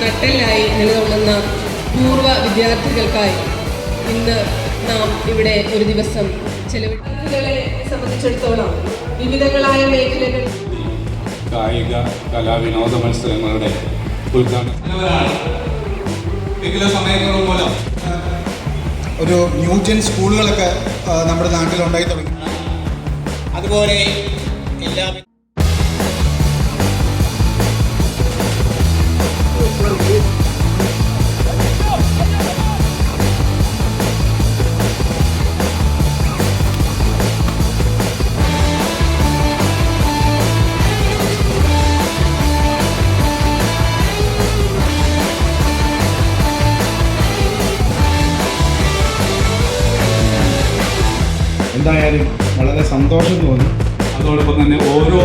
നട്ടെല്ലായി നിലകൊള്ളുന്ന പൂർവ്വ വിദ്യാർത്ഥികൾക്കായി ഇന്ന് നാം ഇവിടെ ഒരു ദിവസം വിദ്യാർത്ഥികളെ സംബന്ധിച്ചിടത്തോളം വിവിധങ്ങളായ മേഖലകൾ കായിക കലാവിനോദ മത്സരങ്ങളുടെ സമയങ്ങളും മൂലം ഒരു ന്യൂജൻ സ്കൂളുകളൊക്കെ നമ്മുടെ നാട്ടിൽ ഉണ്ടായി തുടങ്ങി. അതുപോലെ എല്ലാ എന്തായാലും വളരെ സന്തോഷം തോന്നി. അതോടൊപ്പം തന്നെ ഓരോ